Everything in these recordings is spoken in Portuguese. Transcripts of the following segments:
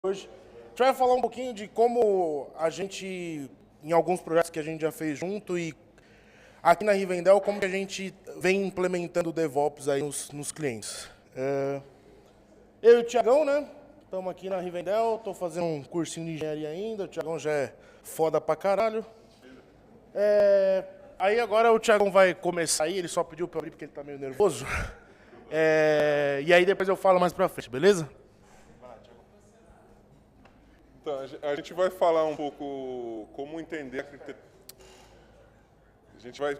Hoje. A gente vai falar um pouquinho de como a gente, em alguns projetos que a gente já fez junto e aqui na Rivendell, como que a gente vem implementando o DevOps aí nos clientes. Eu e o Thiagão, né? Estamos aqui na Rivendell, estou fazendo um cursinho de engenharia ainda, o Thiagão já é foda pra caralho. Aí agora o Thiagão vai começar aí, ele só pediu pra eu abrir porque ele tá meio nervoso. E aí depois eu falo mais pra frente, beleza? Então, a gente vai falar um pouco como entender a arquitetura. A gente vai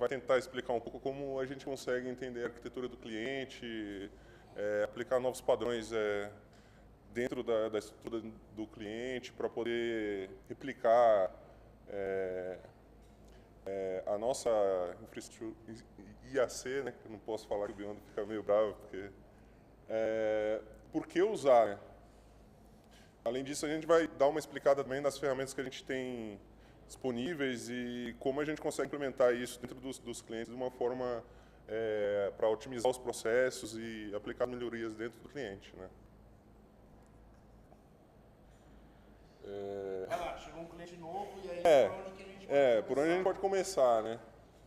tentar explicar um pouco como a gente consegue entender a arquitetura do cliente, aplicar novos padrões dentro da estrutura do cliente para poder replicar a nossa infraestrutura IAC, né? Que eu não posso falar que o Biondo fica meio bravo, porque por que usar, né? Além disso, a gente vai dar uma explicada também das ferramentas que a gente tem disponíveis e como a gente consegue implementar isso dentro dos clientes de uma forma para otimizar os processos e aplicar melhorias dentro do cliente, né? Vai lá, chegou um cliente novo e aí Por onde a gente pode começar, né?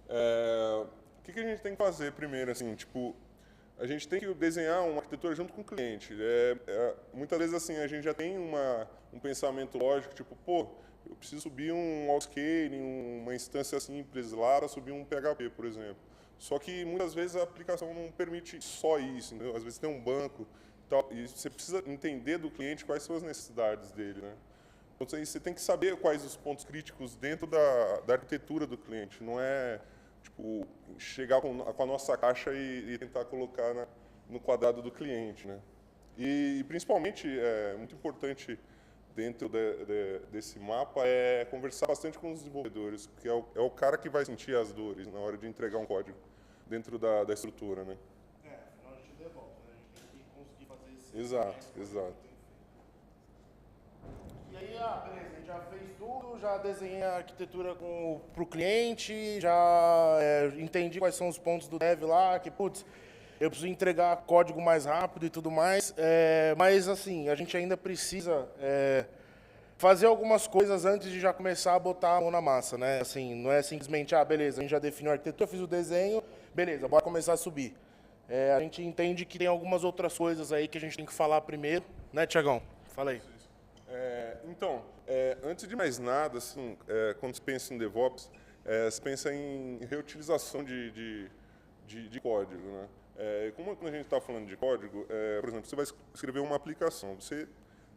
O que a gente tem que fazer primeiro, assim, tipo, a gente tem que desenhar uma arquitetura junto com o cliente. Muitas vezes, assim, a gente já tem um pensamento lógico, tipo, pô, eu preciso subir um autoscaling, uma instância simples lá para subir um PHP, por exemplo. Só que muitas vezes a aplicação não permite só isso, entendeu? Às vezes tem um banco e você precisa entender do cliente quais são as necessidades dele, né? Então você tem que saber quais os pontos críticos dentro da arquitetura do cliente. Não é tipo, chegar com a nossa caixa e tentar colocar no quadrado do cliente, né? E principalmente, é muito importante dentro desse mapa é conversar bastante com os desenvolvedores, porque é o cara que vai sentir as dores na hora de entregar um código dentro da estrutura, né? Afinal a gente devolve, né? A gente tem que conseguir fazer isso. Exato. E aí, beleza, a gente já fez tudo, já desenhei a arquitetura para o cliente, já entendi quais são os pontos do dev lá, que, putz, eu preciso entregar código mais rápido e tudo mais, mas, assim, a gente ainda precisa fazer algumas coisas antes de já começar a botar a mão na massa, né? Assim, não é simplesmente, beleza, a gente já definiu a arquitetura, fiz o desenho, beleza, bora começar a subir. A gente entende que tem algumas outras coisas aí que a gente tem que falar primeiro, né, Thiagão? Fala aí. Então, antes de mais nada, assim, quando se pensa em DevOps, se pensa em reutilização de código, né? Como quando a gente está falando de código, por exemplo, você vai escrever uma aplicação, você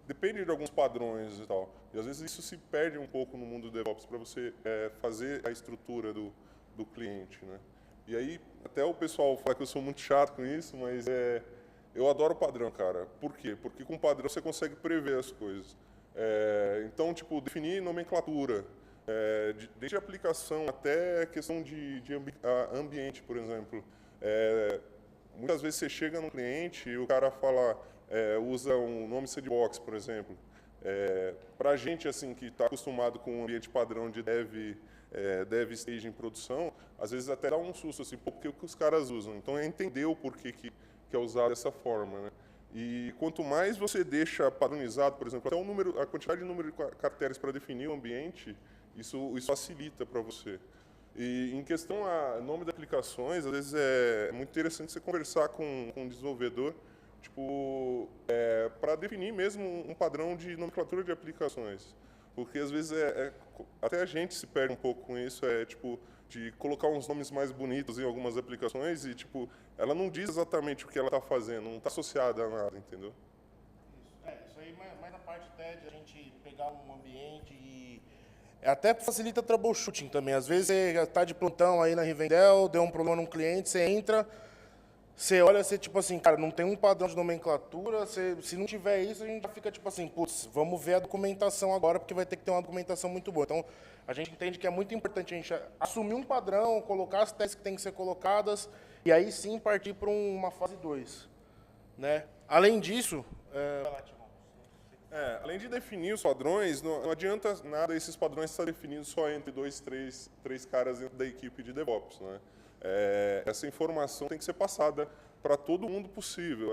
depende de alguns padrões e tal, e às vezes isso se perde um pouco no mundo do DevOps para você fazer a estrutura do cliente, né? E aí, até o pessoal fala que eu sou muito chato com isso, mas eu adoro padrão, cara. Por quê? Porque com padrão você consegue prever as coisas. Então, tipo, definir nomenclatura, desde aplicação até questão de ambiente, por exemplo. Muitas vezes você chega no cliente e o cara fala, usa um nome sandbox, por exemplo. Para a gente, assim, que está acostumado com um ambiente padrão de dev stage em produção, às vezes até dá um susto, assim, porque o que os caras usam. Então, é entender o porquê que é usado dessa forma, né? E quanto mais você deixa padronizado, por exemplo, até a quantidade de número de caracteres para definir o ambiente, isso facilita para você. E em questão a nome de aplicações, às vezes é muito interessante você conversar com um desenvolvedor, tipo, para definir mesmo um padrão de nomenclatura de aplicações. Porque às vezes até a gente se perde um pouco com isso, tipo, de colocar uns nomes mais bonitos em algumas aplicações e, tipo, ela não diz exatamente o que ela está fazendo, não está associada a nada, entendeu? Isso aí mais na parte até de a gente pegar um ambiente e até facilita troubleshooting também. Às vezes você está de plantão aí na Rivendell, deu um problema num cliente, você entra, você olha, você tipo assim, cara, não tem um padrão de nomenclatura, se não tiver isso, a gente já fica tipo assim, putz, vamos ver a documentação agora, porque vai ter que ter uma documentação muito boa. Então, a gente entende que é muito importante a gente assumir um padrão, colocar as testes que têm que ser colocadas, e aí sim partir para uma fase 2. Né? Além disso... Além de definir os padrões, não adianta nada esses padrões estar definidos só entre três caras dentro da equipe de DevOps, né? Essa informação tem que ser passada para todo mundo possível,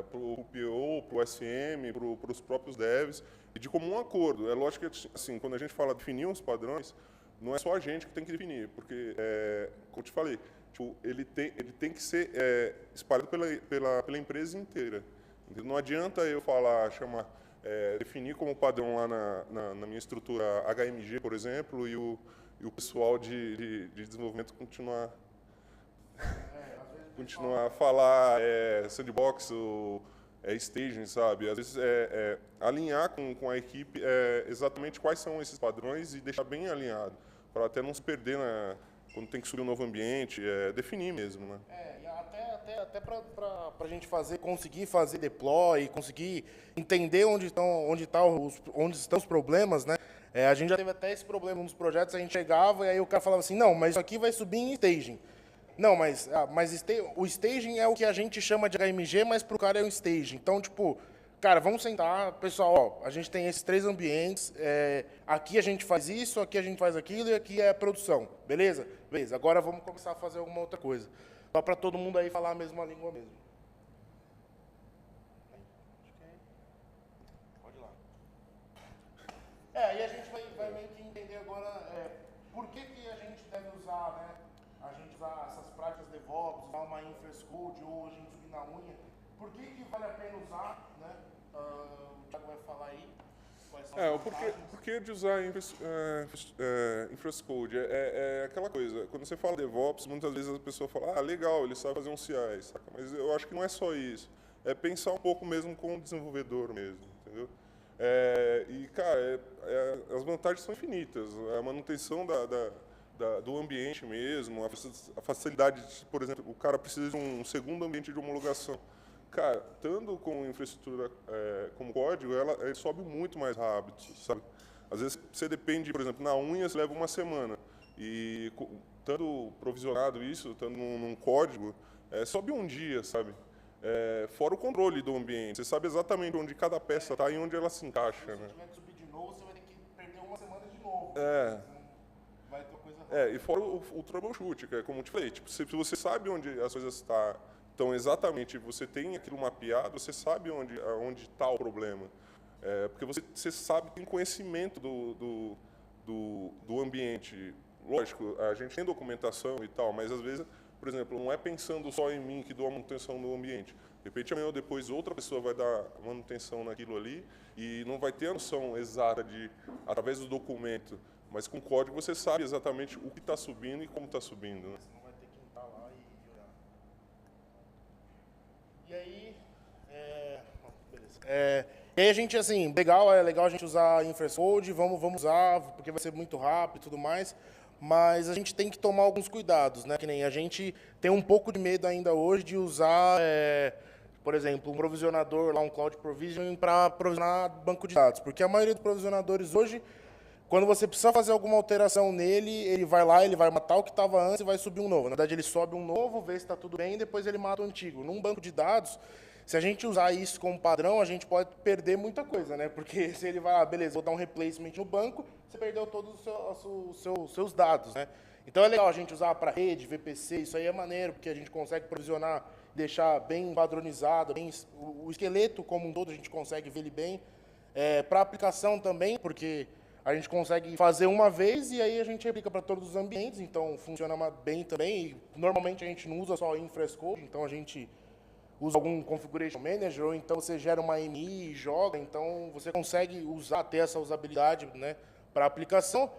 para o PO, para o SM, para os próprios devs, e de comum acordo. É lógico que, assim, quando a gente fala definir uns padrões, não é só a gente que tem que definir, porque, como eu te falei, tipo, ele tem que ser espalhado pela empresa inteira. Entendeu? Não adianta eu definir como padrão lá na minha estrutura HMG, por exemplo, e o pessoal de desenvolvimento continuar a falar sandbox ou staging, sabe? Às vezes alinhar com a equipe exatamente quais são esses padrões e deixar bem alinhado, para até não se perder quando tem que subir um novo ambiente, definir mesmo, né? E até para a gente conseguir fazer deploy, conseguir entender onde estão os problemas, né? A gente já teve até esse problema nos projetos, a gente chegava e aí o cara falava assim, não, mas isso aqui vai subir em staging. Não, mas o staging é o que a gente chama de HMG, mas para o cara é um staging. Então, tipo, cara, vamos sentar, pessoal, ó, a gente tem esses 3 ambientes, aqui a gente faz isso, aqui a gente faz aquilo e aqui é a produção, beleza? Beleza, agora vamos começar a fazer alguma outra coisa. Só para todo mundo aí falar a mesma língua mesmo. Pode ir lá. Aí a gente vai meio que entender agora por que a gente deve usar, né? A gente usar essas práticas DevOps, usar uma infra as code ou a gente subir na unha. Por que vale a pena usar, né? O Thiago vai falar aí. Quais são as vantagens. O porquê de usar infra as code? É aquela coisa, quando você fala DevOps, muitas vezes a pessoa fala, legal, ele sabe fazer um CI, saca? Mas eu acho que não é só isso. É pensar um pouco mesmo com o desenvolvedor mesmo, entendeu? Cara, as vantagens são infinitas. A manutenção do ambiente mesmo, a facilidade, por exemplo, o cara precisa de um segundo ambiente de homologação. Cara, estando com infraestrutura como código, ele sobe muito mais rápido, sabe? Às vezes você depende, por exemplo, na unha você leva uma semana. E estando provisionado isso, estando num código, sobe um dia, sabe? Fora o controle do ambiente. Você sabe exatamente onde cada peça está e onde ela se encaixa, né? Se tiver que subir de novo, você vai ter que perder uma semana de novo. Vai ter coisa e fora o troubleshoot, que é como eu te falei, tipo, se você sabe onde as coisas estão exatamente, você tem aquilo mapeado, você sabe onde está o problema. Porque você sabe, tem conhecimento do ambiente. Lógico, a gente tem documentação e tal, mas às vezes, por exemplo, não é pensando só em mim que dou a manutenção do ambiente. De repente, amanhã ou depois, outra pessoa vai dar manutenção naquilo ali e não vai ter a noção exata através do documento. Mas com código você sabe exatamente o que está subindo e como está subindo. Né? Você não vai ter que entrar lá e olhar. E aí, beleza. E aí a gente, assim, é legal a gente usar InfraCode, vamos usar, porque vai ser muito rápido e tudo mais, mas a gente tem que tomar alguns cuidados, né? Que nem a gente tem um pouco de medo ainda hoje de usar, por exemplo, um provisionador, lá um Cloud Provisioning, para provisionar banco de dados, porque a maioria dos provisionadores hoje, quando você precisa fazer alguma alteração nele, ele vai lá, ele vai matar o que estava antes e vai subir um novo. Na verdade, ele sobe um novo, vê se está tudo bem, e depois ele mata o antigo. Num banco de dados, se a gente usar isso como padrão, a gente pode perder muita coisa, né? Porque se ele vai, beleza, vou dar um replacement no banco, você perdeu todos os seus dados, né? Então é legal a gente usar para rede, VPC, isso aí é maneiro, porque a gente consegue provisionar, deixar bem padronizado, o esqueleto como um todo a gente consegue ver ele bem. Para aplicação também, porque a gente consegue fazer uma vez e aí a gente replica para todos os ambientes, então funciona bem também. E normalmente a gente não usa só InfraCode, então a gente usa algum Configuration Manager, ou então você gera uma AMI e joga, então você consegue ter essa usabilidade, né, para aplicação.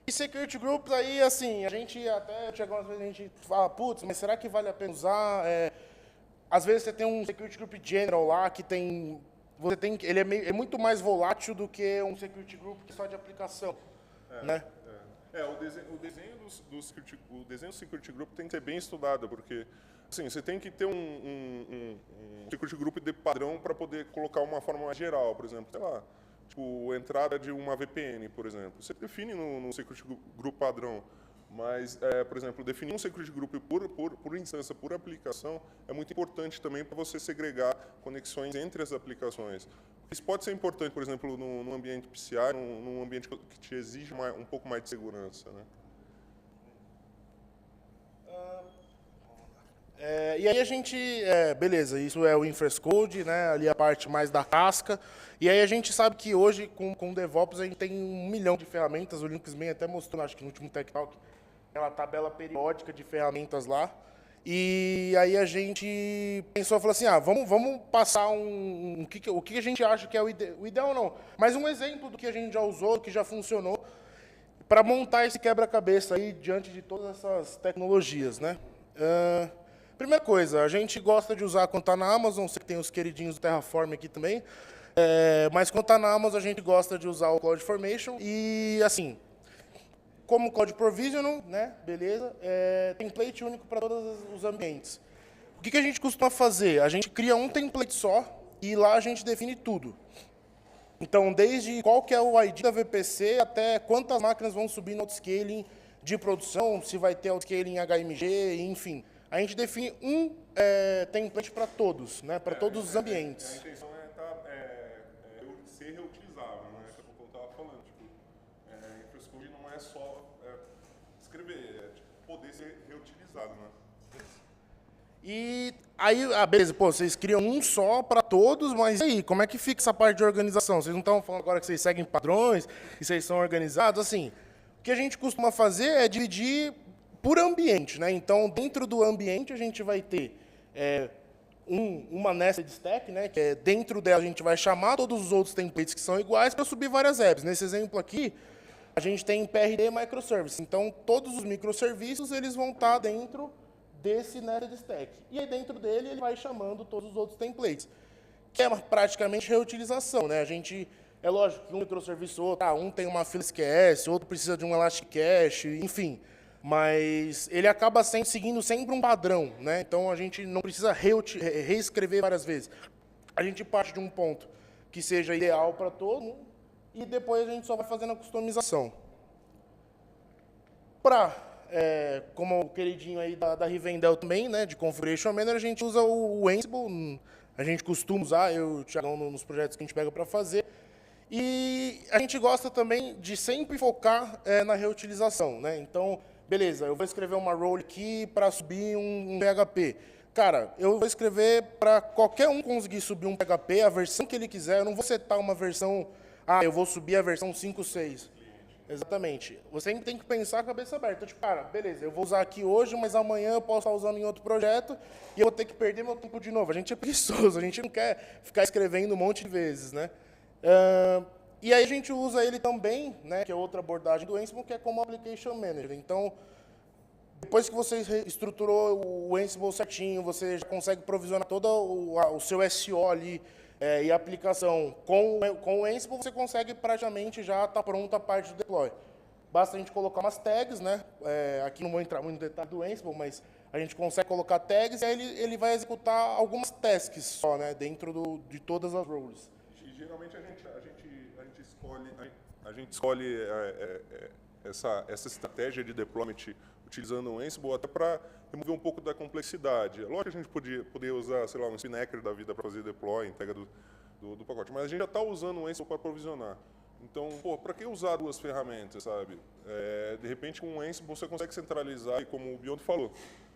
E Security Groups aí, assim, a gente até chega umas vezes a gente fala, putz, mas será que vale a pena usar? Às vezes você tem um Security Group General lá que tem... ele é muito mais volátil do que um security group que só de aplicação, né? O desenho do security group tem que ser bem estudado, porque assim, você tem que ter um security group de padrão para poder colocar uma forma mais geral, por exemplo, sei lá, tipo, entrada de uma VPN, por exemplo. Você define no security group padrão. Mas, por exemplo, definir um security group por instância, por aplicação, é muito importante também para você segregar conexões entre as aplicações. Isso pode ser importante, por exemplo, num ambiente PCI, num ambiente que te exige um pouco mais de segurança. Né? E aí a gente, beleza, isso é o Infrastructure Code, né, ali a parte mais da casca. E aí a gente sabe que hoje, com o DevOps, a gente tem 1 milhão de ferramentas. O Linux Man até mostrou, acho que no último Tech Talk, aquela tabela periódica de ferramentas lá. E aí a gente pensou, falou assim, vamos passar o que a gente acha que é o ideal não, mas um exemplo do que a gente já usou, que já funcionou, para montar esse quebra-cabeça aí diante de todas essas tecnologias, né? Primeira coisa, a gente gosta de usar quando está na Amazon, você tem os queridinhos do Terraform aqui também, mas quando está na Amazon a gente gosta de usar o CloudFormation e, assim, como Cloud Provisioning, né, beleza, template único para todos os ambientes. O que a gente costuma fazer? A gente cria um template só e lá a gente define tudo. Então, desde qual que é o ID da VPC até quantas máquinas vão subir no autoscaling de produção, se vai ter autoscaling HMG, enfim. A gente define um template para todos, né, para todos os ambientes. A intenção ser reutilizável, né? Como eu estava falando, tipo, Infrastructure não é só escrever, poder ser reutilizado, né? E aí, beleza, vocês criam um só para todos, mas e aí, como é que fica essa parte de organização? Vocês não estão falando agora que vocês seguem padrões, que vocês são organizados? Assim, o que a gente costuma fazer é dividir por ambiente, né? Então, dentro do ambiente, a gente vai ter uma nested stack, né? Que dentro dela a gente vai chamar todos os outros templates que são iguais para subir várias apps. Nesse exemplo aqui, a gente tem PRD microservice. Então, todos os microserviços eles vão estar dentro desse nested stack. E aí, dentro dele, ele vai chamando todos os outros templates, que é praticamente reutilização, né? A gente, é lógico que um microserviço outro, um tem uma fila SQS, outro precisa de um Elastic Cache, enfim. Mas ele acaba seguindo sempre um padrão, né? Então, a gente não precisa reescrever várias vezes. A gente parte de um ponto que seja ideal para todo mundo e depois a gente só vai fazendo a customização. Como o queridinho aí da Rivendell também, né, de Configuration Manager, a gente usa o Ansible, a gente costuma usar, eu e o Thiagão, nos projetos que a gente pega para fazer. E a gente gosta também de sempre focar na reutilização, né? Então, beleza, eu vou escrever uma role aqui para subir um PHP. Cara, eu vou escrever para qualquer um conseguir subir um PHP, a versão que ele quiser, eu não vou setar uma versão, eu vou subir a versão 5.6. Exatamente. Você sempre tem que pensar com a cabeça aberta. Tipo, cara, beleza, eu vou usar aqui hoje, mas amanhã eu posso estar usando em outro projeto e eu vou ter que perder meu tempo de novo. A gente é preguiçoso, a gente não quer ficar escrevendo um monte de vezes, né? E aí a gente usa ele também, né, que é outra abordagem do Ansible, que é como Application Manager. Então, depois que você estruturou o Ansible certinho, você já consegue provisionar todo o seu SO ali, e a aplicação com o Ansible, você consegue praticamente já estar pronta a parte do deploy. Basta a gente colocar umas tags, né? Aqui não vou entrar muito no detalhe do Ansible, mas a gente consegue colocar tags e aí ele vai executar algumas tasks só, né? Dentro de todas as roles. E geralmente a gente escolhe essa estratégia de deployment utilizando o Ansible até para remover um pouco da complexidade. É lógico que a gente poderia usar, sei lá, um Spinnaker da vida para fazer deploy, entrega do pacote, mas a gente já está usando o Ansible para provisionar. Então, para que usar duas ferramentas, sabe? De repente, com o Ansible você consegue centralizar, e como o Biondo falou,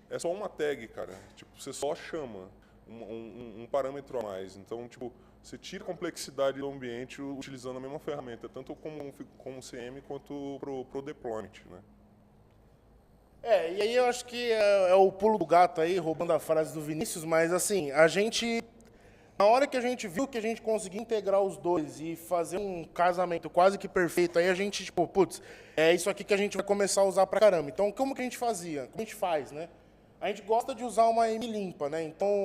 é só uma tag, cara. Tipo, você só chama um parâmetro a mais. Então, tipo, você tira a complexidade do ambiente utilizando a mesma ferramenta, tanto como CM quanto para o deployment, né? E aí eu acho que é o pulo do gato aí, roubando a frase do Vinícius, mas assim, na hora que a gente viu que a gente conseguia integrar os dois e fazer um casamento quase que perfeito, aí a gente, tipo, putz, é isso aqui que a gente vai começar a usar pra caramba. Então, como que a gente fazia? Como a gente faz, né? A gente gosta de usar uma M limpa, né? Então,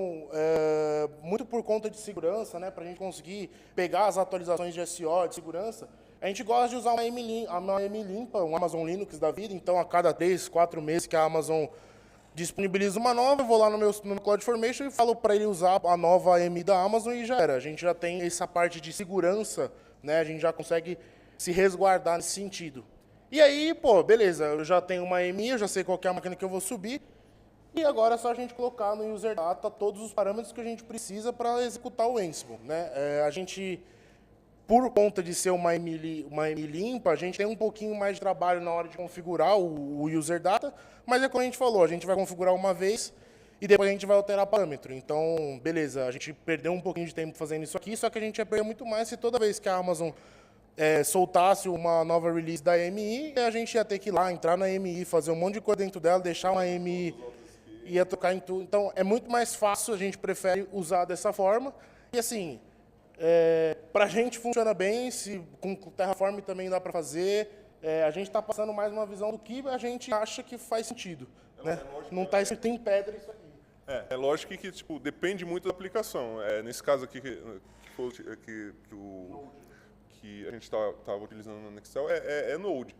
muito por conta de segurança, né? Pra gente conseguir pegar as atualizações de SO, de segurança, a gente gosta de usar uma M limpa, um Amazon Linux da vida. Então, a cada 3, 4 meses que a Amazon disponibiliza uma nova, eu vou lá no meu CloudFormation e falo para ele usar a nova M da Amazon e já era. A gente já tem essa parte de segurança, né? A gente já consegue se resguardar nesse sentido. E aí, beleza, eu já tenho uma M, eu já sei qual que é a máquina que eu vou subir. E agora é só a gente colocar no user data todos os parâmetros que a gente precisa para executar o Ansible, né? A gente, por conta de ser uma M limpa, a gente tem um pouquinho mais de trabalho na hora de configurar o user data, mas é como a gente falou, a gente vai configurar uma vez e depois a gente vai alterar parâmetro. Então, beleza, a gente perdeu um pouquinho de tempo fazendo isso aqui, só que a gente ia perder muito mais se toda vez que a Amazon soltasse uma nova release da AMI, a gente ia ter que ir lá, entrar na AMI, fazer um monte de coisa dentro dela, deixar uma AMI, ia tocar em tudo. Então, é muito mais fácil, a gente prefere usar dessa forma. E assim, para a gente funciona bem, se com Terraform também dá para fazer. A gente está passando mais uma visão do que a gente acha que faz sentido. Né? Não está escrito em pedra isso aqui. É lógico que tipo, depende muito da aplicação. Nesse caso aqui que a gente estava utilizando no Nextel é Node.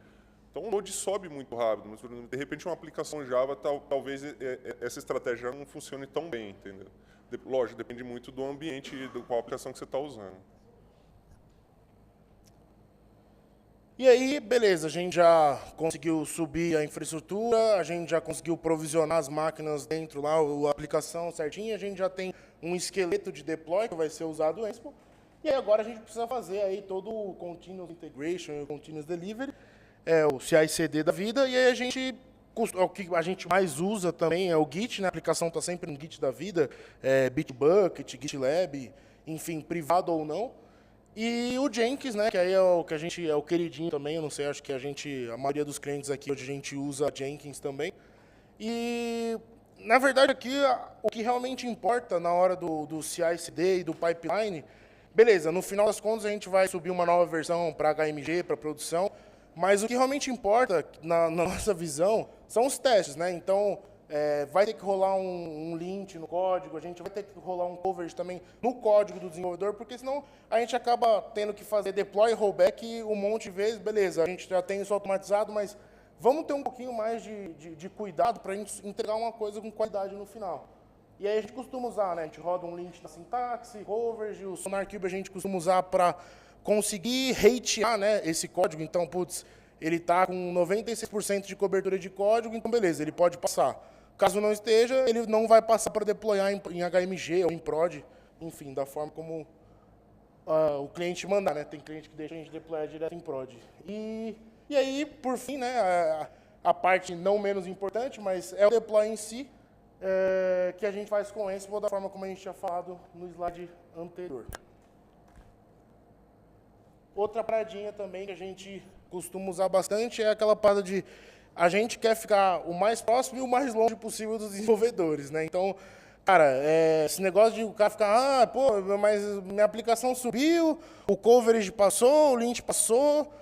Então o Node sobe muito rápido, mas de repente uma aplicação Java, talvez essa estratégia não funcione tão bem, entendeu? Lógico, depende muito do ambiente e da qual aplicação que você está usando. E aí, beleza, a gente já conseguiu subir a infraestrutura, a gente já conseguiu provisionar as máquinas dentro lá, a aplicação certinha, a gente já tem um esqueleto de deploy que vai ser usado no Ansible. E aí agora a gente precisa fazer aí todo o Continuous Integration, o Continuous Delivery, o CI/CD da vida, e aí o que a gente mais usa também é o Git, né? A aplicação está sempre no Git da vida, Bitbucket, GitLab, enfim, privado ou não. E o Jenkins, né, que aí é o que a gente é o queridinho também, eu não sei, acho que a maioria dos clientes aqui hoje a gente usa Jenkins também. E na verdade aqui o que realmente importa na hora do CI/CD e do pipeline, beleza, no final das contas a gente vai subir uma nova versão para HMG, para produção, mas o que realmente importa na nossa visão são os testes, né? Então vai ter que rolar um lint no código, a gente vai ter que rolar um coverage também no código do desenvolvedor, porque senão a gente acaba tendo que fazer deploy e rollback um monte de vezes. Beleza, a gente já tem isso automatizado, mas vamos ter um pouquinho mais de cuidado para a gente entregar uma coisa com qualidade no final. E aí a gente costuma usar, né? A gente roda um lint na sintaxe, coverage, o SonarQube a gente costuma usar para conseguir ratear, né, esse código. Então, putz, ele está com 96% de cobertura de código, então beleza, ele pode passar. Caso não esteja, ele não vai passar para deployar em HMG ou em prod, enfim, da forma como o cliente mandar, né? Tem cliente que deixa a gente deployar direto em prod. E aí, por fim, né, a parte não menos importante, mas é o deploy em si, que a gente faz com o Ansible da forma como a gente tinha falado no slide anterior. Outra paradinha também que a gente costuma usar bastante é aquela parada de a gente quer ficar o mais próximo e o mais longe possível dos desenvolvedores, né? Então, cara, esse negócio de o cara ficar, pô, mas minha aplicação subiu, o coverage passou, o lint passou,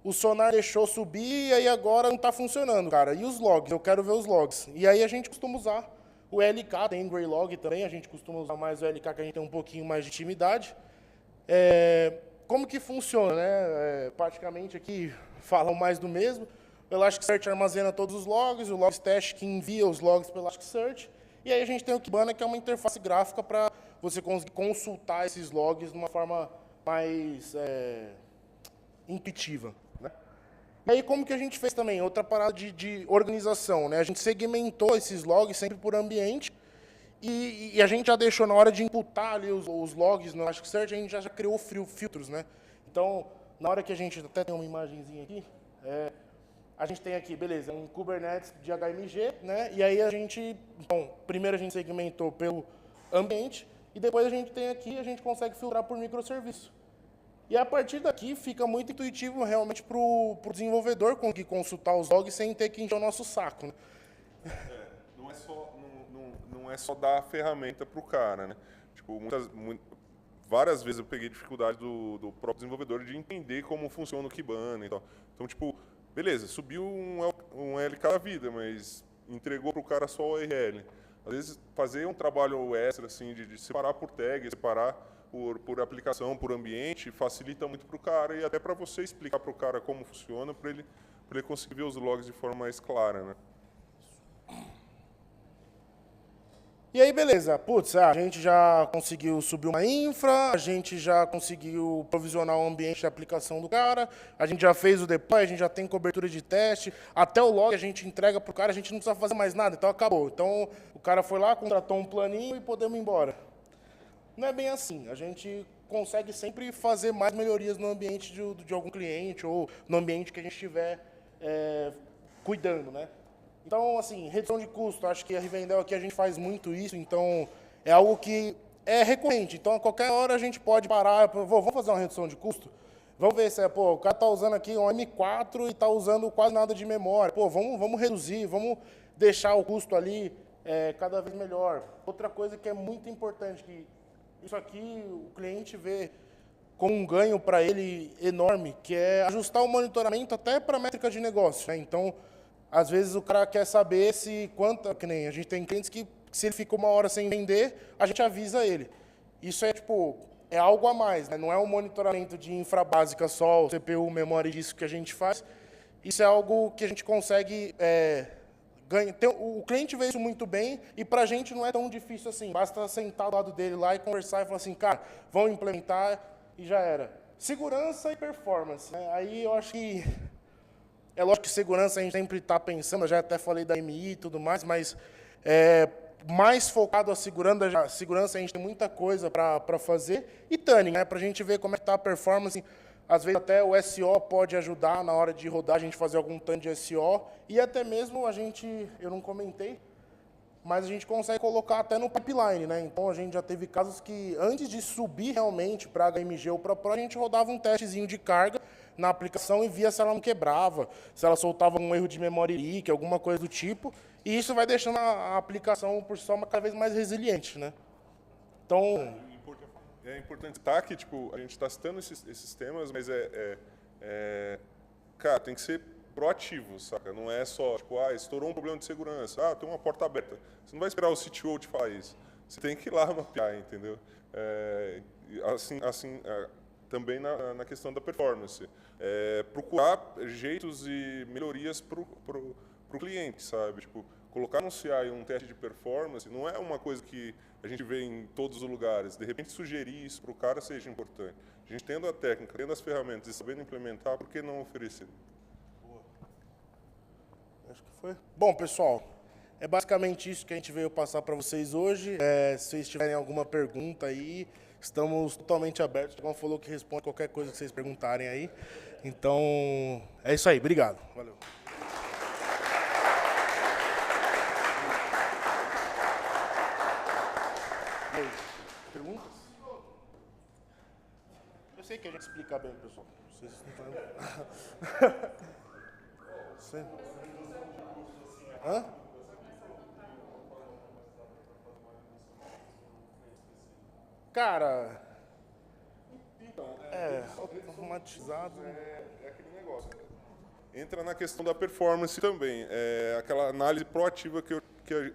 o Sonar deixou subir, e aí agora não está funcionando, cara. E os logs? Eu quero ver os logs. E aí a gente costuma usar o LK, tem Greylog também, a gente costuma usar mais o LK, que a gente tem um pouquinho mais de intimidade. Como que funciona, né? Praticamente aqui falam mais do mesmo. O Elasticsearch armazena todos os logs, o Logstash que envia os logs para o Elasticsearch, e aí a gente tem o Kibana, que é uma interface gráfica para você conseguir consultar esses logs de uma forma mais intuitiva. Né? E aí como que a gente fez também? Outra parada de organização, né? A gente segmentou esses logs sempre por ambiente, e a gente já deixou na hora de imputar ali os logs no Elasticsearch, a gente já criou filtros, né? Então, na hora que a gente até tem uma imagenzinha aqui, a gente tem aqui, beleza, um Kubernetes de HMG, né? E aí a gente, bom, primeiro a gente segmentou pelo ambiente, e depois a gente tem aqui, a gente consegue filtrar por microserviço. E a partir daqui fica muito intuitivo realmente para o desenvolvedor conseguir consultar os logs sem ter que encher o nosso saco, né? Não é só dar a ferramenta para o cara, né? Tipo, várias vezes eu peguei dificuldade do próprio desenvolvedor de entender como funciona o Kibana e tal. Então, tipo, beleza, subiu um LK da vida, mas entregou para o cara só o URL. Às vezes, fazer um trabalho extra, assim, de separar por tag, separar por aplicação, por ambiente, facilita muito para o cara e até para você explicar para o cara como funciona, para ele conseguir ver os logs de forma mais clara, né? E aí, beleza. Putz, a gente já conseguiu subir uma infra, a gente já conseguiu provisionar o ambiente de aplicação do cara, a gente já fez o deploy, a gente já tem cobertura de teste, até o log a gente entrega para o cara, a gente não precisa fazer mais nada, então acabou. Então, o cara foi lá, contratou um planinho e podemos ir embora. Não é bem assim. A gente consegue sempre fazer mais melhorias no ambiente de algum cliente ou no ambiente que a gente estiver cuidando, né? Então, assim, redução de custo, acho que a Rivendell aqui a gente faz muito isso, então é algo que é recorrente. Então, a qualquer hora a gente pode parar, vamos fazer uma redução de custo? Vamos ver se o cara está usando aqui um M4 e está usando quase nada de memória. Vamos reduzir, vamos deixar o custo ali cada vez melhor. Outra coisa que é muito importante, que isso aqui o cliente vê como um ganho para ele enorme, que é ajustar o monitoramento até para métricas de negócio, né? Então, às vezes o cara quer saber que nem a gente tem clientes que se ele fica 1 hora sem vender, a gente avisa ele. Isso é algo a mais, né? Não é um monitoramento de infrabásica só, o CPU, memória e disco que a gente faz. Isso é algo que a gente consegue ganhar. O cliente vê isso muito bem e para a gente não é tão difícil assim. Basta sentar do lado dele lá e conversar e falar assim, cara, vamos implementar e já era. Segurança e performance, né? Aí eu acho que é lógico que segurança a gente sempre está pensando, eu já até falei da MI e tudo mais, mas mais focado a segurança, a gente tem muita coisa para fazer. E tuning, né, para a gente ver como é que está a performance. Às vezes até o SO pode ajudar na hora de rodar, a gente fazer algum tuning de SO. E até mesmo eu não comentei, mas a gente consegue colocar até no pipeline, né? Então a gente já teve casos que antes de subir realmente para HMG ou para Pro, a gente rodava um testezinho de carga na aplicação e via se ela não quebrava, se ela soltava um erro de memory leak, alguma coisa do tipo. E isso vai deixando a aplicação por si só cada vez mais resiliente, né? Então... É importante citar que, a gente está citando esses temas, mas cara, tem que ser proativo, saca? Não é só, estourou um problema de segurança, tem uma porta aberta. Você não vai esperar o CTO te falar isso. Você tem que ir lá mapear, entendeu? Também na questão da performance. Procurar jeitos e melhorias para o cliente, sabe? Colocar no CI um teste de performance não é uma coisa que a gente vê em todos os lugares. De repente, sugerir isso para o cara seja importante. A gente tendo a técnica, tendo as ferramentas e sabendo implementar, por que não oferecer? Boa. Acho que foi. Bom, pessoal, é basicamente isso que a gente veio passar para vocês hoje. Se vocês tiverem alguma pergunta aí, estamos totalmente abertos. O João falou que responde qualquer coisa que vocês perguntarem aí. Então, é isso aí. Obrigado. Valeu. Perguntas? Eu sei que a gente explica bem, pessoal. Vocês não Hã? Cara, automatizado. É aquele negócio. Entra na questão da performance também. Aquela análise proativa que eu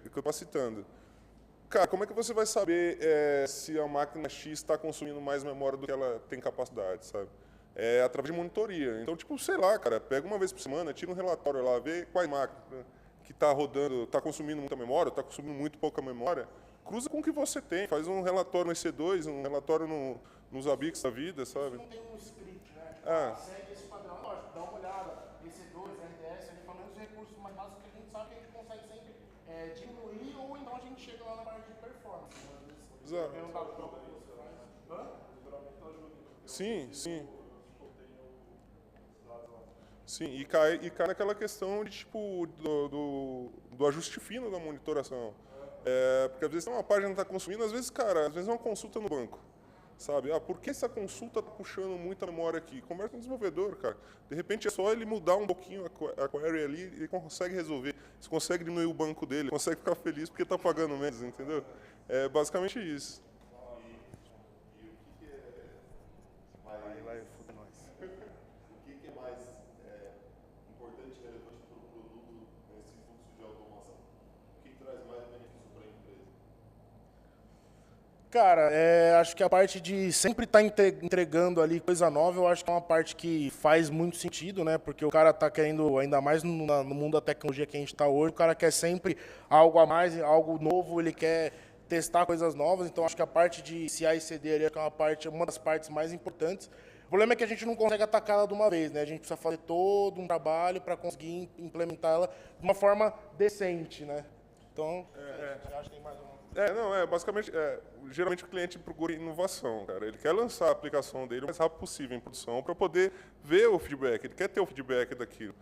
estou citando. Cara, como é que você vai saber se a máquina X está consumindo mais memória do que ela tem capacidade, sabe? Através de monitoria. Então, sei lá, cara, pega uma vez por semana, tira um relatório lá, vê quais máquinas que está rodando, está consumindo muita memória, está consumindo muito pouca memória, cruza com o que você tem, faz um relatório no EC2, um relatório nos Zabbix da vida, sabe? Não tem um script, né? Segue esse padrão, lógico, dá uma olhada, EC2, RDS, ali, pelo menos os recursos mais básicos que a gente sabe que a gente consegue sempre diminuir, ou então a gente chega lá na parte de performance. Exato. Sim. Sim, e cai naquela questão de, do ajuste fino da monitoração. Porque às vezes uma página está consumindo, às vezes é uma consulta no banco. Sabe? Por que essa consulta está puxando muita memória aqui? Conversa com o desenvolvedor, cara. De repente é só ele mudar um pouquinho a query ali e ele consegue resolver. Você consegue diminuir o banco dele, consegue ficar feliz porque está pagando menos, entendeu? É basicamente isso. Cara, acho que a parte de sempre estar entregando ali coisa nova, eu acho que é uma parte que faz muito sentido, né? Porque o cara está querendo, ainda mais no mundo da tecnologia que a gente está hoje, o cara quer sempre algo a mais, algo novo, ele quer testar coisas novas. Então, acho que a parte de CI e CD ali é uma das partes mais importantes. O problema é que a gente não consegue atacar ela de uma vez, né? A gente precisa fazer todo um trabalho para conseguir implementar ela de uma forma decente, né? Então, acho que tem mais uma... Basicamente, geralmente o cliente procura inovação, cara. Ele quer lançar a aplicação dele o mais rápido possível em produção para poder ver o feedback, ele quer ter o feedback daquilo.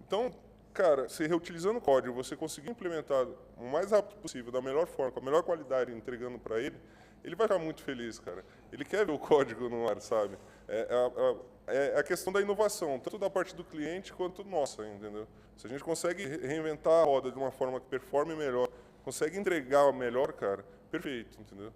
Então, cara, você reutilizando o código, você conseguir implementar o mais rápido possível, da melhor forma, com a melhor qualidade, entregando para ele vai ficar muito feliz, cara. Ele quer ver o código no ar, sabe? É a questão da inovação, tanto da parte do cliente quanto nossa, entendeu? Se a gente consegue reinventar a roda de uma forma que performe melhor, consegue entregar melhor, cara, perfeito, entendeu?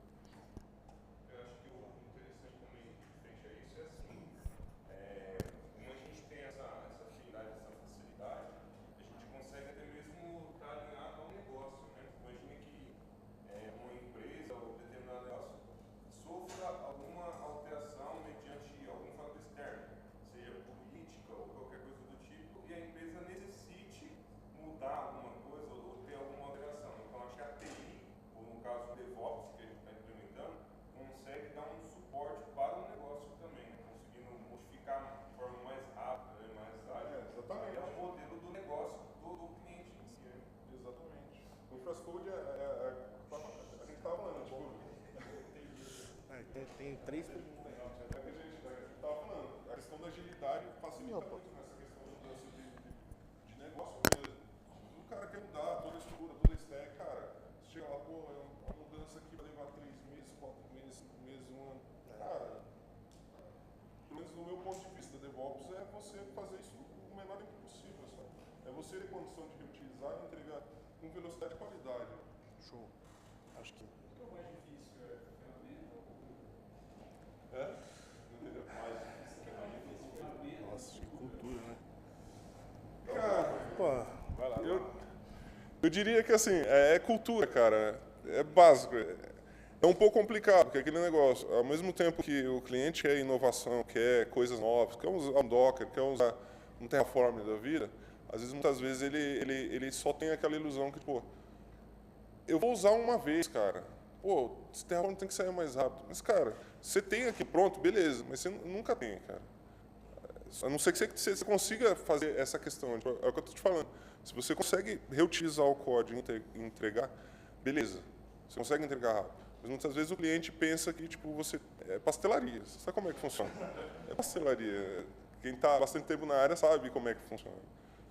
Tem 3 perguntas. É que a gente estava falando, a questão da agilidade facilita muito nessa questão de mudança de negócio mesmo. O cara quer mudar toda a estrutura, toda a stack, cara, você chega lá, pô, uma mudança aqui vai levar 3 meses, 4 meses, 1 ano. Cara, pelo menos no meu ponto de vista, DevOps é você fazer isso o menor tempo possível, sabe? É você ter condição de reutilizar e entregar com velocidade e qualidade. Show. Acho que... Nossa, que cultura, né? Cara, Pô, vai lá. eu diria que assim, é cultura, cara. É básico. É um pouco complicado, porque aquele negócio, ao mesmo tempo que o cliente quer inovação, quer coisas novas, quer usar um Docker, quer usar um Terraform da vida, às vezes, muitas vezes, ele só tem aquela ilusão que, pô, eu vou usar uma vez, cara. Pô, esse Terraform tem que sair mais rápido. Mas, cara, você tem aqui pronto, beleza, mas você nunca tem, cara. A não ser que você consiga fazer essa questão. Tipo, é o que eu estou te falando. Se você consegue reutilizar o código e entregar, beleza. Você consegue entregar rápido. Mas muitas vezes o cliente pensa que tipo, você é pastelaria. Você sabe como é que funciona? É pastelaria. Quem está há bastante tempo na área sabe como é que funciona.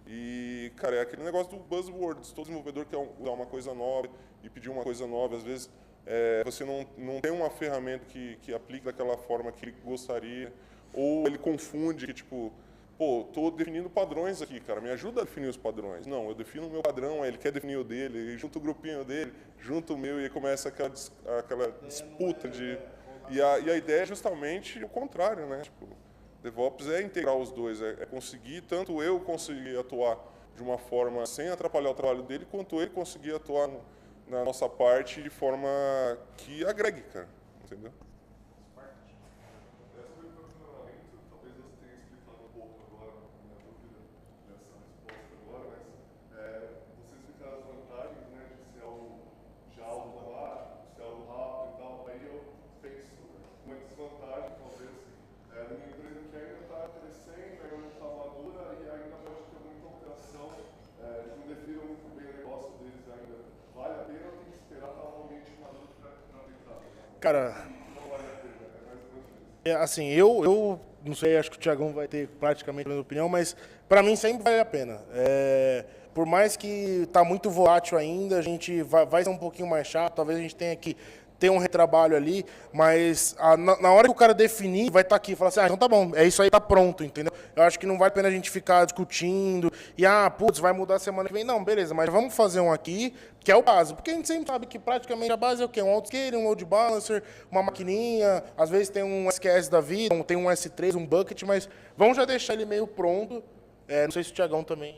E, cara, é aquele negócio do buzzwords. Todo desenvolvedor quer usar uma coisa nova e pedir uma coisa nova. Às vezes, você não tem uma ferramenta que aplique daquela forma que ele gostaria. Ou ele confunde que, tipo, pô, estou definindo padrões aqui, cara, me ajuda a definir os padrões. Não, eu defino o meu padrão, aí ele quer definir o dele, ele junta o grupinho dele, junta o meu, e aí começa aquela disputa de... E a ideia é justamente o contrário, né? Tipo, DevOps é integrar os dois, é conseguir, tanto eu conseguir atuar de uma forma sem atrapalhar o trabalho dele, quanto ele conseguir atuar na nossa parte de forma que agregue, cara, entendeu? Cara, assim, eu não sei, acho que o Thiagão vai ter praticamente a mesma opinião, mas para mim sempre vale a pena. Por mais que tá muito volátil ainda, a gente vai ser um pouquinho mais chato, talvez a gente tenha que ter um retrabalho ali, mas na hora que o cara definir, vai estar aqui e falar assim, então tá bom, é isso aí, tá pronto, entendeu? Eu acho que não vale a pena a gente ficar discutindo e, putz, vai mudar semana que vem. Não, beleza, mas vamos fazer um aqui, que é o básico, porque a gente sempre sabe que praticamente a base é o quê? Um autoscaler, um load balancer, uma maquininha, às vezes tem um SQS da vida, tem um S3, um bucket, mas vamos já deixar ele meio pronto. Não sei se o Thiagão também...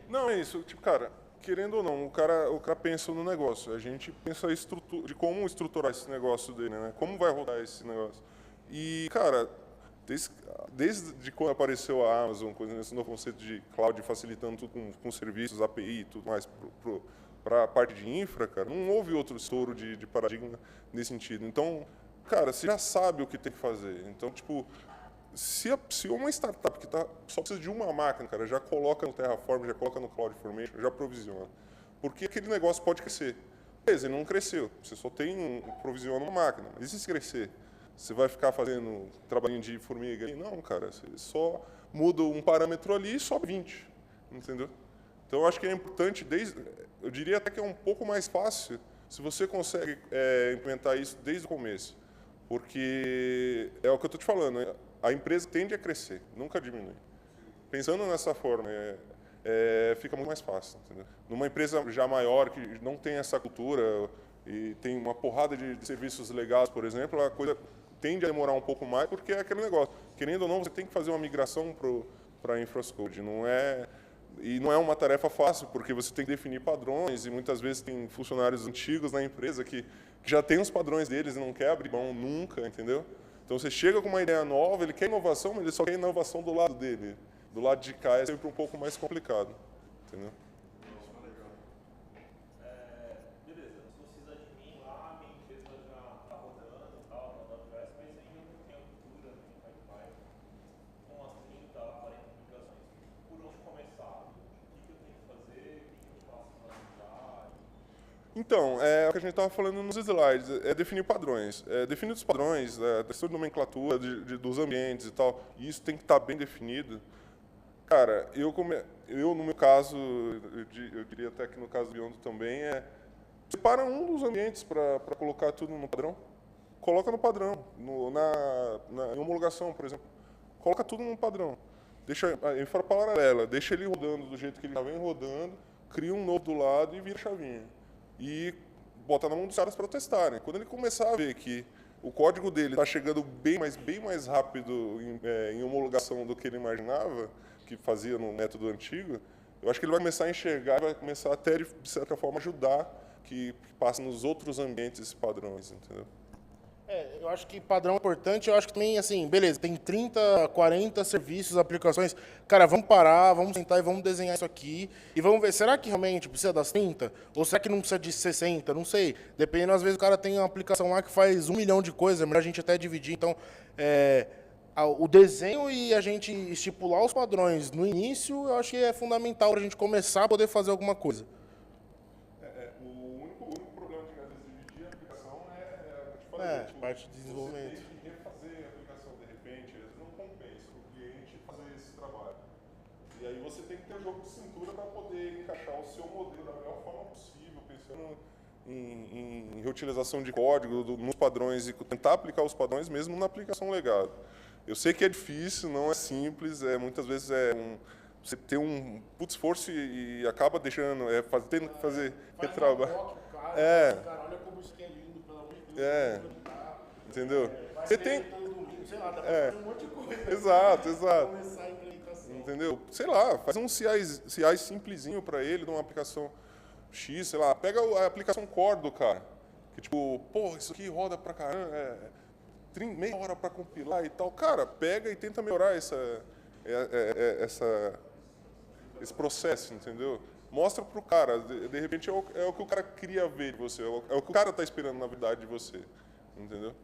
Não, é isso, tipo, cara... Querendo ou não, o cara pensa no negócio. A gente pensa de como estruturar esse negócio dele, né? Como vai rodar esse negócio. E, cara, desde quando apareceu a Amazon, com esse novo conceito de cloud facilitando tudo com serviços, API e tudo mais para a parte de infra, cara, não houve outro estouro de paradigma nesse sentido. Então, cara, você já sabe o que tem que fazer. Então, tipo... Se uma startup que só precisa de uma máquina, cara, já coloca no Terraform, já coloca no CloudFormation, já provisiona. Porque aquele negócio pode crescer. Beleza, ele não cresceu. Você só provisiona uma máquina. Mas e se crescer? Você vai ficar fazendo trabalhinho de formiga? Não, cara. Você só muda um parâmetro ali e sobe 20. entendeu? Então, eu acho que é importante, eu diria até que é um pouco mais fácil se você consegue implementar isso desde o começo. Porque é o que eu estou te falando, a empresa tende a crescer, nunca diminui. Pensando nessa forma, fica muito mais fácil, entendeu? Numa empresa já maior, que não tem essa cultura e tem uma porrada de serviços legais, por exemplo, a coisa tende a demorar um pouco mais, porque é aquele negócio. Querendo ou não, você tem que fazer uma migração para a InfraCode. E não é uma tarefa fácil, porque você tem que definir padrões, e muitas vezes tem funcionários antigos na empresa que já tem os padrões deles e não quer abrir mão nunca, entendeu? Então você chega com uma ideia nova, ele quer inovação, mas ele só quer inovação do lado dele. Do lado de cá é sempre um pouco mais complicado, entendeu? Beleza, se vocês admin lá, minha empresa já está rodando e tal, no AWS, mas ainda não tem a cultura, não tem pipeline, com as 30, 40 aplicações. Por onde começar? O que eu tenho que fazer? O que eu faço para ajudar? Então, é o que a gente estava falando nos slides, é definir padrões. Definir os padrões, a questão de nomenclatura, dos ambientes e tal, e isso tem que estar bem definido. Cara, eu no meu caso, eu diria até que no caso do Biondo também, separa um dos ambientes para colocar tudo no padrão. Coloca no padrão, na homologação, por exemplo. Coloca tudo no padrão. Deixa em forma paralela, deixa ele rodando do jeito que ele estava rodando, cria um novo do lado e vira a chavinha. E bota na mão dos caras para testarem. Quando ele começar a ver que o código dele está chegando bem mais rápido em homologação do que ele imaginava, que fazia no método antigo, eu acho que ele vai começar a enxergar e vai começar até, de certa forma, ajudar que passe nos outros ambientes esses padrões, entendeu? Eu acho que padrão é importante, eu acho que também, assim, beleza, tem 30, 40 serviços, aplicações. Cara, vamos parar, vamos sentar e vamos desenhar isso aqui. E vamos ver, será que realmente precisa das 30? Ou será que não precisa de 60? Não sei. Dependendo, às vezes o cara tem uma aplicação lá que faz 1 milhão de coisas, é melhor a gente até dividir. Então, o desenho e a gente estipular os padrões no início, eu acho que é fundamental para a gente começar a poder fazer alguma coisa. O único problema de às vezes dividir a aplicação eu te falei, Parte de desenvolvimento. Você tem que refazer a aplicação de repente, às vezes não compensa para o cliente fazer esse trabalho. E aí você tem que ter o jogo de cintura para poder encaixar o seu modelo da melhor forma possível, pensando em reutilização de código, nos padrões e tentar aplicar os padrões mesmo na aplicação legada. Eu sei que é difícil, não é simples, muitas vezes você tem um puto esforço e acaba deixando, tendo que fazer retrabalho. Cara, olha como isso aqui é lindo, pelo amor de Deus. Entendeu? Você tem todo domingo, sei lá, dá pra fazer um monte de coisa. Exato. Começar a implementação. Entendeu? Sei lá, faz um CI simplesinho para ele, de uma aplicação X, sei lá, pega a aplicação core do cara, que tipo, pô, isso aqui roda pra caramba, meia hora para compilar e tal. Cara, pega e tenta melhorar esse processo, entendeu? Mostra pro cara, de repente é o que o cara queria ver de você, é o que o cara tá esperando na verdade de você, entendeu?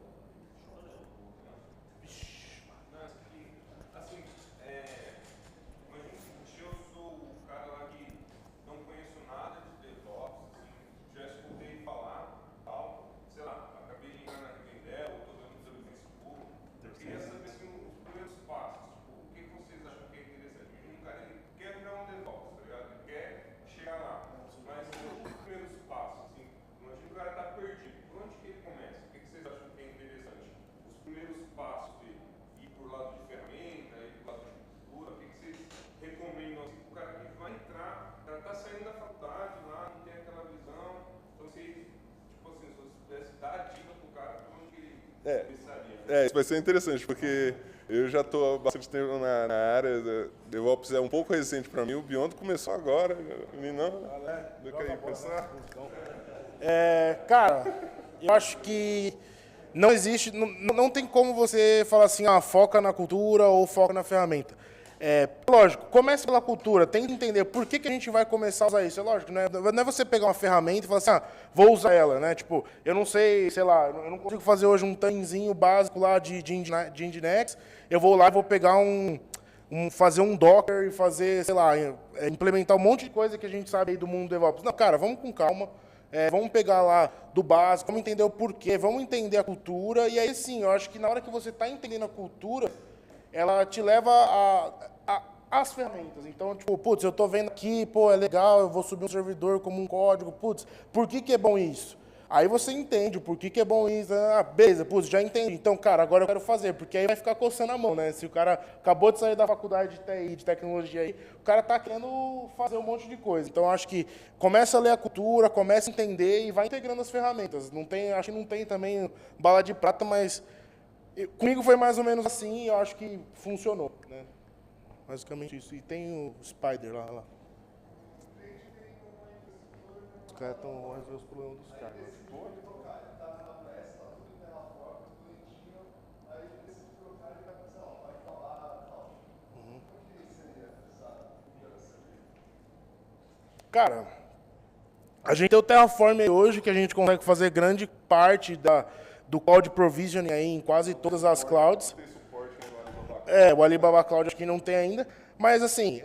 Isso vai ser interessante, porque eu já estou há bastante tempo na área, DevOps é um pouco recente para mim, o Biondo começou agora, não do que aí pensar. Cara, eu acho que não existe, não tem como você falar assim, foca na cultura ou foca na ferramenta. Lógico, comece pela cultura, tenta entender por que a gente vai começar a usar isso. É lógico, não é você pegar uma ferramenta e falar assim, vou usar ela, né? Tipo, eu não sei, sei lá, eu não consigo fazer hoje um tanzinho básico lá de Nginx, eu vou lá e vou pegar fazer um Docker e fazer, sei lá, implementar um monte de coisa que a gente sabe aí do mundo do DevOps. Não, cara, vamos com calma, vamos pegar lá do básico, vamos entender o porquê, vamos entender a cultura, e aí sim, eu acho que na hora que você está entendendo a cultura, ela te leva a as ferramentas. Então, tipo, putz, eu tô vendo aqui, pô, é legal, eu vou subir um servidor como um código, putz, por que é bom isso? Aí você entende o porquê que é bom isso. Ah, beleza, putz, já entendi. Então, cara, agora eu quero fazer, porque aí vai ficar coçando a mão, né? Se o cara acabou de sair da faculdade de TI, de tecnologia aí, o cara tá querendo fazer um monte de coisa. Então, acho que começa a ler a cultura, começa a entender e vai integrando as ferramentas. Não tem, acho que não tem também bala de prata, mas comigo foi mais ou menos assim e eu acho que funcionou, né? Basicamente isso. E tem o Spider lá. Os caras estão resolvendo os problemas dos caras. Cara, a gente tem o Terraform aí hoje, que a gente consegue fazer grande parte do cloud provisioning aí em quase todas as clouds. O Alibaba Cloud acho que não tem ainda. Mas assim,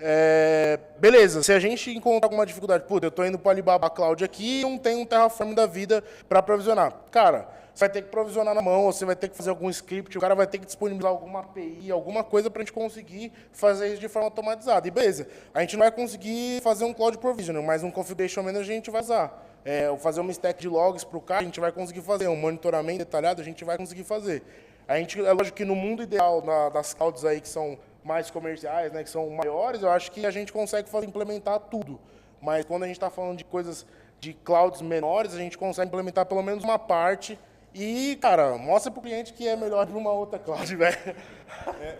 beleza, se a gente encontrar alguma dificuldade, puta, eu tô indo pro Alibaba Cloud aqui e não tem um Terraform da vida para provisionar. Cara, você vai ter que provisionar na mão, ou você vai ter que fazer algum script, o cara vai ter que disponibilizar alguma API, alguma coisa para a gente conseguir fazer isso de forma automatizada. E beleza, a gente não vai conseguir fazer um Cloud Provisioning, mas um Configuration Manager a gente vai usar. Fazer uma stack de logs para o cara, a gente vai conseguir fazer. Um monitoramento detalhado, a gente vai conseguir fazer. É lógico que no mundo ideal das clouds aí que são mais comerciais, né, que são maiores, eu acho que a gente consegue implementar tudo. Mas quando a gente está falando de coisas de clouds menores, a gente consegue implementar pelo menos uma parte. E, cara, mostra pro cliente que é melhor para uma outra cloud, velho.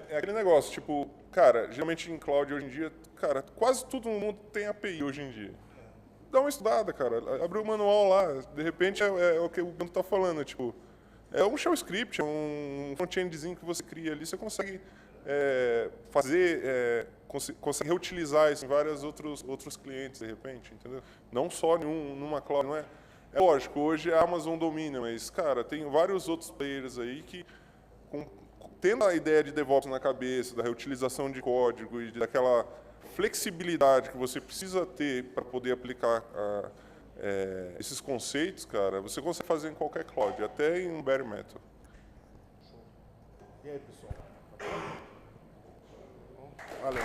É aquele negócio, tipo, cara, geralmente em cloud hoje em dia, cara, quase todo mundo tem API hoje em dia. Dá uma estudada, cara, abre o manual lá, de repente é o que o Bento tá falando, tipo, é um shell script, é um front-endzinho que você cria ali, você consegue consegue reutilizar isso em vários outros clientes, de repente, entendeu? Não só numa cloud, não é? É lógico, hoje a Amazon domina, mas, cara, tem vários outros players aí que, tendo a ideia de DevOps na cabeça, da reutilização de código e daquela flexibilidade que você precisa ter para poder aplicar esses conceitos, cara, você consegue fazer em qualquer cloud, até em um bare metal. E aí, pessoal? Valeu.